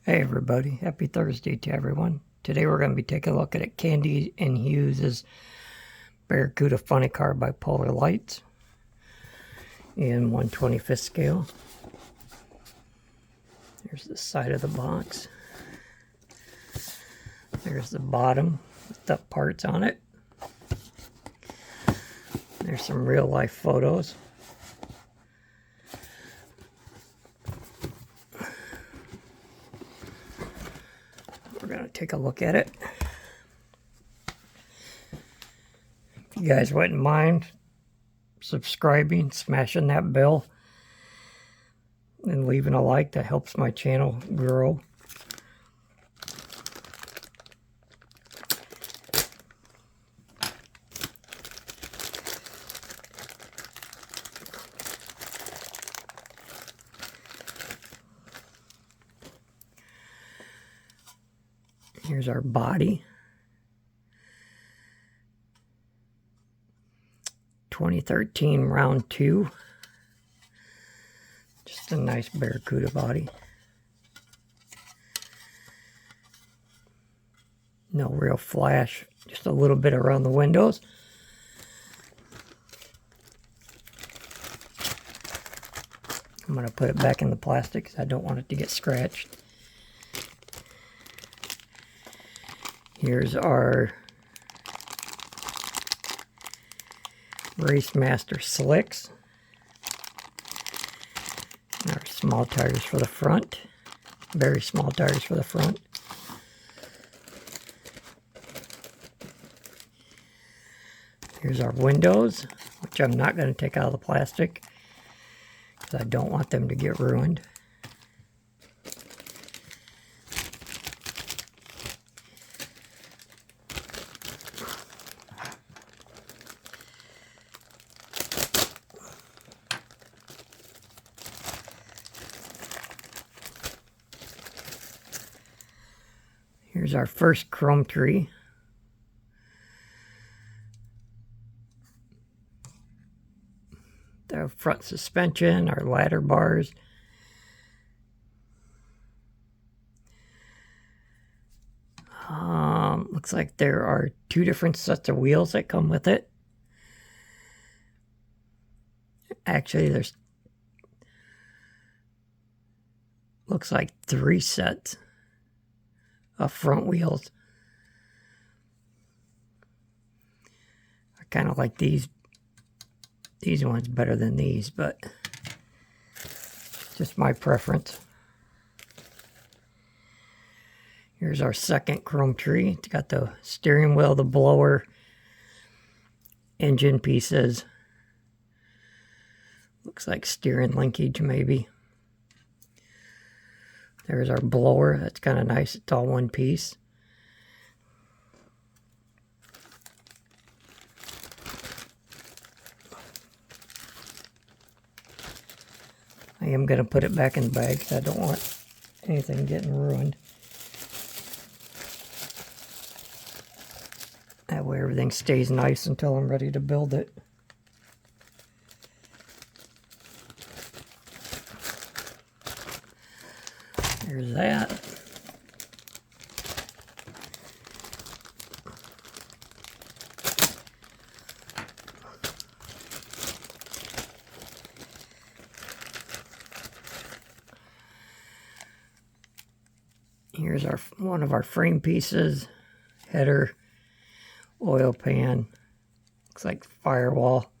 Hey everybody, happy Thursday to everyone. Today we're going to be taking a look at Candy and Hughes' Barracuda Funny Car by Polar Lights in 1/25th scale. There's the side of the box. There's the bottom with the parts on it. There's some real life photos. We're going to take a look at it. If you guys wouldn't mind subscribing, smashing that bell, and leaving a like, that helps my channel grow. Here's our body. 2013 round 2. Just a nice Barracuda body. No real flash, just a little bit around the windows. I'm going to put it back in the plastic because I don't want it to get scratched. Here's our Race Master slicks. Our small tires for the front. Very small tires for the front. Here's our windows, which I'm not going to take out of the plastic because I don't want them to get ruined. Here's our first chrome tree. The front suspension, our ladder bars. Looks like there are 2 different sets of wheels that come with it. Actually, there's looks like 3 sets of front wheels. I kind of like these ones better than these, but just my preference. Here's our second chrome tree. It's got the steering wheel, the blower, engine pieces. Looks like steering linkage maybe. There's our blower. That's kind of nice. It's all one piece. I am going to put it back in the bag because I don't want anything getting ruined. That way everything stays nice until I'm ready to build it. There's that. Here's one of our frame pieces, header, oil pan, looks like firewall.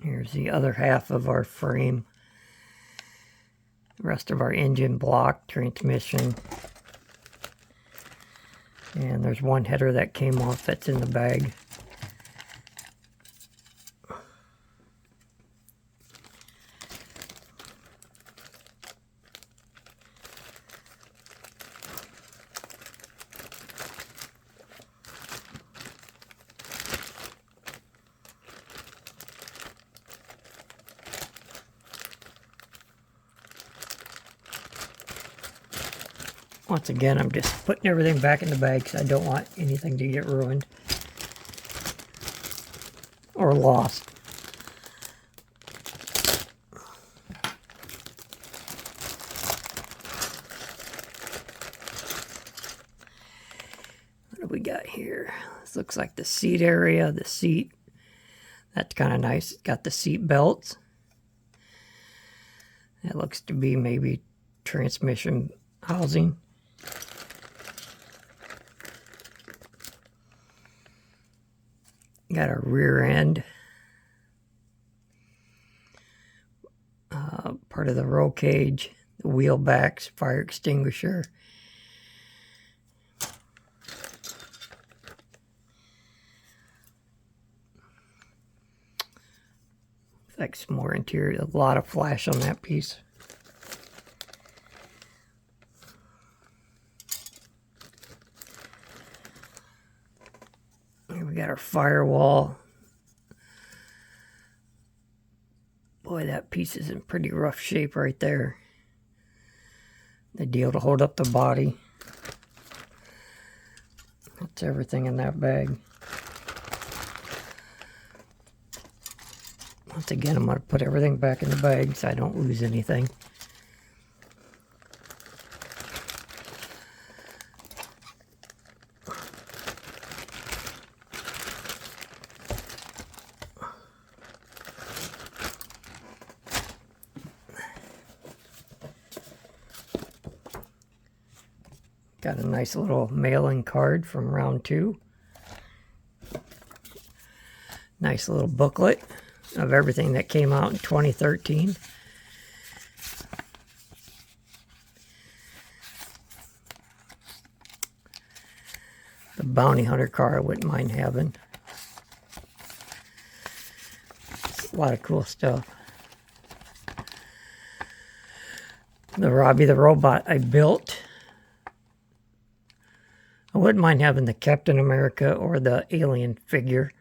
Here's the other half of our frame, the rest of our engine block, transmission, and there's one header that came off that's in the bag. Once again, I'm just putting everything back in the bag because I don't want anything to get ruined or lost. got here? This looks like the seat area, the seat. That's kind of nice. It's got the seat belts. That looks to be maybe transmission housing. Got a rear end. Part of the roll cage, the wheel backs, fire extinguisher. Like some more interior, a lot of flash on that piece. Here we got our firewall. Boy, that piece is in pretty rough shape right there. The deal to hold up the body. That's everything in that bag. Once again, I'm going to put everything back in the bag so I don't lose anything. Got a nice little mailing card from round 2. Nice little booklet of everything that came out in 2013. The bounty hunter car I wouldn't mind having. A lot of cool stuff. The Robbie the Robot I built. I wouldn't mind having the Captain America or the Alien figure.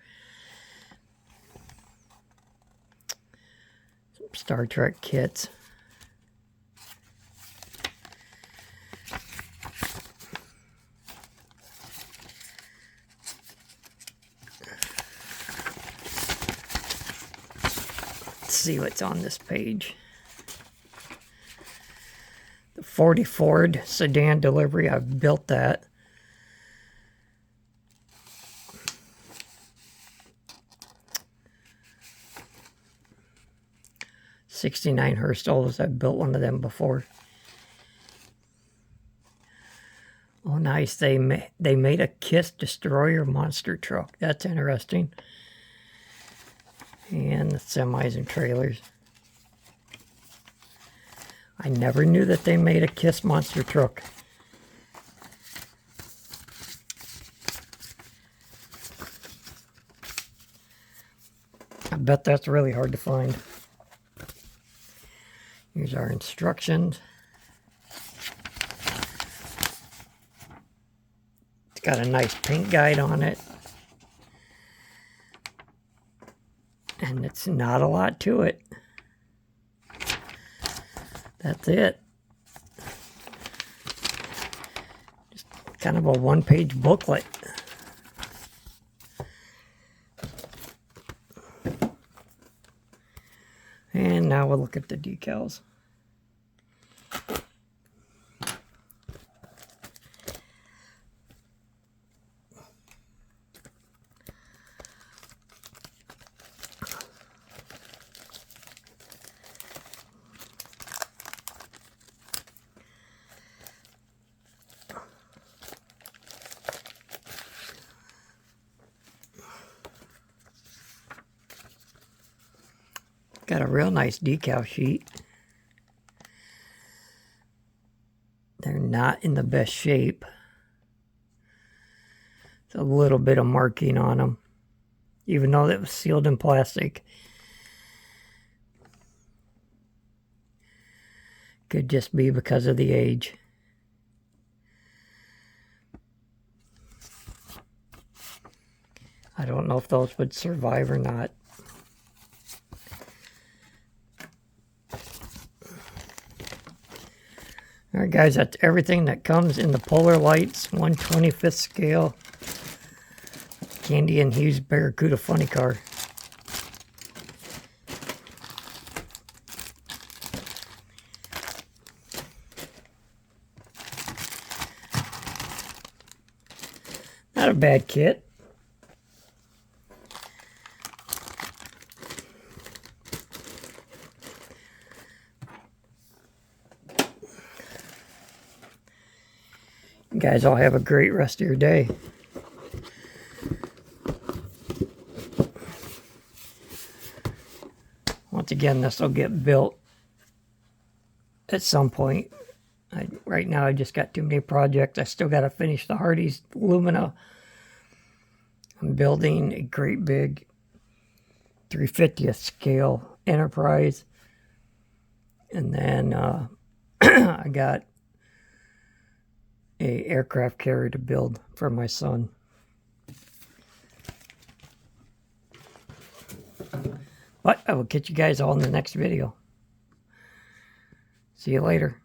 Some Star Trek kits. Let's see what's on this page. The 40 Ford sedan delivery, I've built that. '69 Hurstles, I've built one of them before. Oh, nice. They made a Kiss Destroyer monster truck. That's interesting. And the semis and trailers. I never knew that they made a Kiss monster truck. I bet that's really hard to find. Here's our instructions. It's got a nice paint guide on it. And it's not a lot to it. That's it. Just kind of a one-page booklet. And now we'll look at the decals. Got a real nice decal sheet. They're not in the best shape. It's a little bit of marking on them, even though it was sealed in plastic. Could just be because of the age. I don't know if those would survive or not. Alright guys, that's everything that comes in the Polar Lights 1/25th scale Candy and Hughes Barracuda funny car. Not a bad kit. You guys all have a great rest of your day. Once again, this will get built at some point. Right now, I just got too many projects. I still got to finish the Hardy's Lumina. I'm building a great big 350th scale Enterprise. And then I got a aircraft carrier to build for my son. But I will catch you guys all in the next video. See you later.